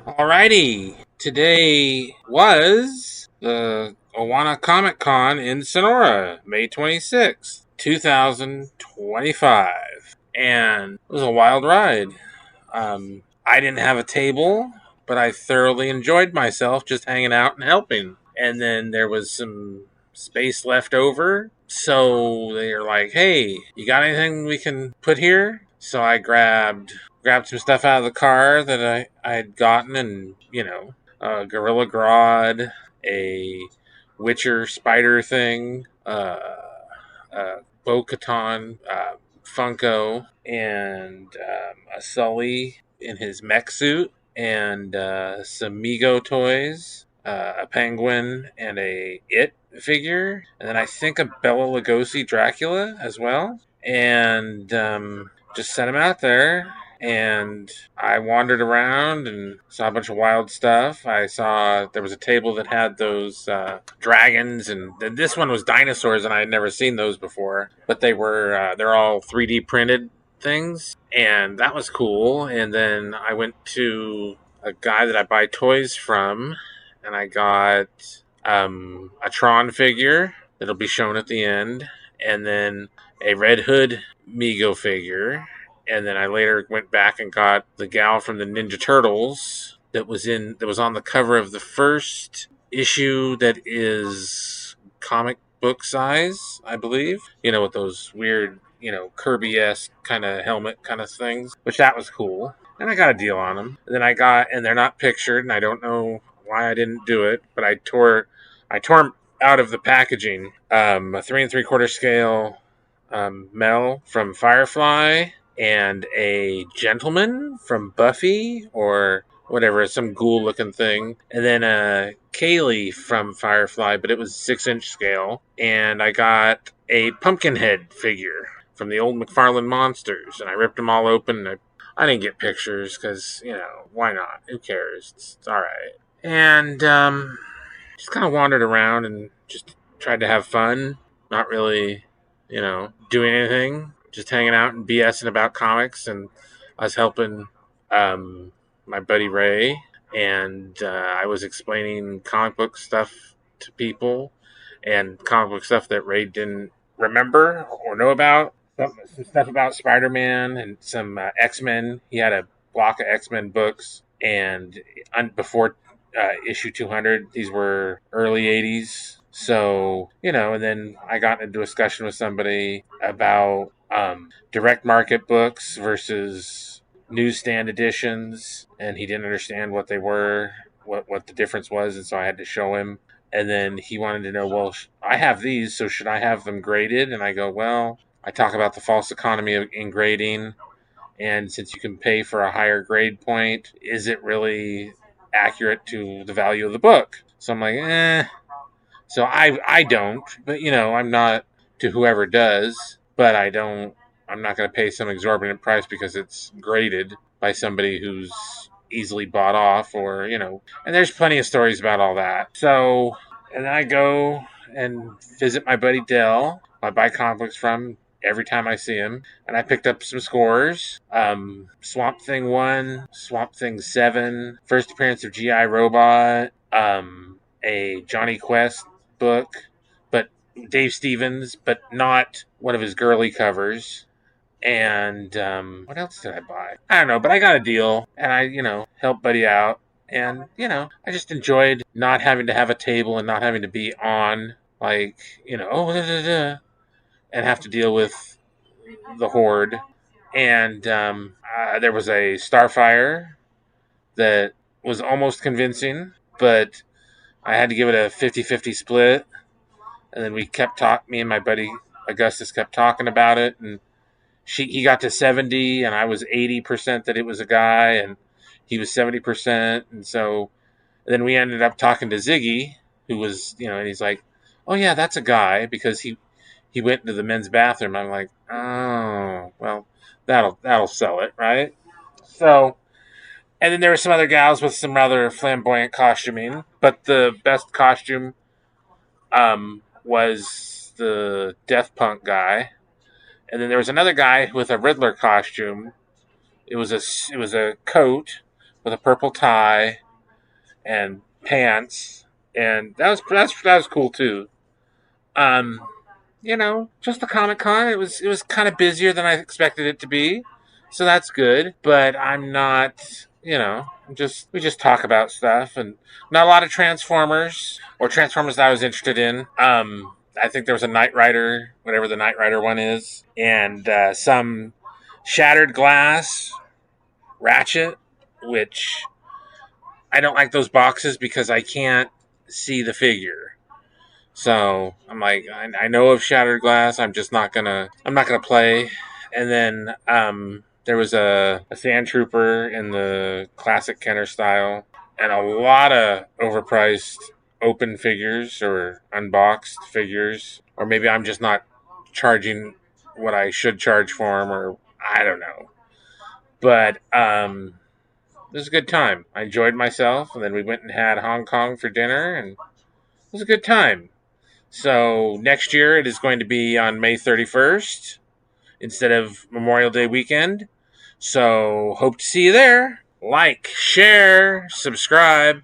Alrighty, today was the Awana Comic Con in Sonora, May 26th, 2025. And it was a wild ride. I didn't have a table, but I thoroughly enjoyed myself just hanging out and helping. And then there was some space left over, so they were like, "Hey, you got anything we can put here?" So I grabbed some stuff out of the car that I had gotten, and a Gorilla Grodd, a Witcher spider thing, Bo Katan Funko, and a Sully in his mech suit, and some Mego toys, a penguin, and a It figure, and then I think a Bela Lugosi Dracula as well, and just set him out there. And I wandered around and saw a bunch of wild stuff. I saw there was a table that had those dragons, and this one was dinosaurs, and I had never seen those before. But they're all 3D printed things, and that was cool. And then I went to a guy that I buy toys from, and I got a Tron figure that'll be shown at the end, and then a Red Hood Mego figure. And then I later went back and got the gal from the Ninja Turtles that was on the cover of the first issue that is comic book size, I believe. With those weird, Kirby-esque kind of helmet kind of things, which that was cool. And I got a deal on them. And then and they're not pictured, and I don't know why I didn't do it, but I tore them out of the packaging. A 3 3/4 scale Mel from Firefly, and a gentleman from Buffy, or whatever, some ghoul looking thing, and then a Kaylee from Firefly, but it was 6-inch scale, and I got a Pumpkinhead figure from the old McFarlane Monsters, and I ripped them all open. And I didn't get pictures because, why not? Who cares? It's all right. And just kind of wandered around and just tried to have fun, not really, doing anything, just hanging out and BSing about comics. And I was helping my buddy Ray, and I was explaining comic book stuff to people, and comic book stuff that Ray didn't remember or know about. Some stuff about Spider-Man and some X-Men. He had a block of X-Men books, and before issue 200, these were early 80s. So, and then I got into a discussion with somebody about direct market books versus newsstand editions, and he didn't understand what they were, what the difference was, and so I had to show him. And then he wanted to know, well, I have these, so should I have them graded? And I go, well, I talk about the false economy in grading, and since you can pay for a higher grade point, is it really accurate to the value of the book? So I'm like, So I don't, but I'm not to whoever does, but I'm not going to pay some exorbitant price because it's graded by somebody who's easily bought off, or, and there's plenty of stories about all that. So, and then I go and visit my buddy Dell, who I buy comic books from every time I see him, and I picked up some scores. Swamp Thing 1, Swamp Thing 7, first appearance of G.I. Robot, a Johnny Quest book, but Dave Stevens, but not one of his girly covers. And what else did I buy? I don't know, but I got a deal, and I, helped Buddy out. And, I just enjoyed not having to have a table and not having to be on, like, and have to deal with the horde. And there was a Starfire that was almost convincing, but I had to give it a 50-50 split. And then me and my buddy Augustus kept talking about it, and he got to 70, and I was 80% that it was a guy, and he was 70%. And so then we ended up talking to Ziggy, who was, and he's like, oh yeah, that's a guy, because he went into the men's bathroom. I'm like, oh, well, that'll sell it, right? So, and then there were some other gals with some rather flamboyant costuming, but the best costume was the Death Punk guy. And then there was another guy with a Riddler costume. It was a coat with a purple tie and pants, and that was cool too. Um, just the Comic Con. It was kind of busier than I expected it to be, so that's good. But I'm not, just we just talk about stuff and not a lot of Transformers or Transformers that I was interested in. I think there was a Knight Rider, whatever the Knight Rider one is, and some Shattered Glass Ratchet, which I don't like those boxes because I can't see the figure. So I'm like, I know of Shattered Glass. I'm not gonna play. And then there was a Sand Trooper in the classic Kenner style, and a lot of overpriced open figures or unboxed figures, or maybe I'm just not charging what I should charge for them, or I don't know. But it was a good time. I enjoyed myself, and then we went and had Hong Kong for dinner, and it was a good time. So next year it is going to be on May 31st instead of Memorial Day weekend. So hope to see you there. Like, share, subscribe.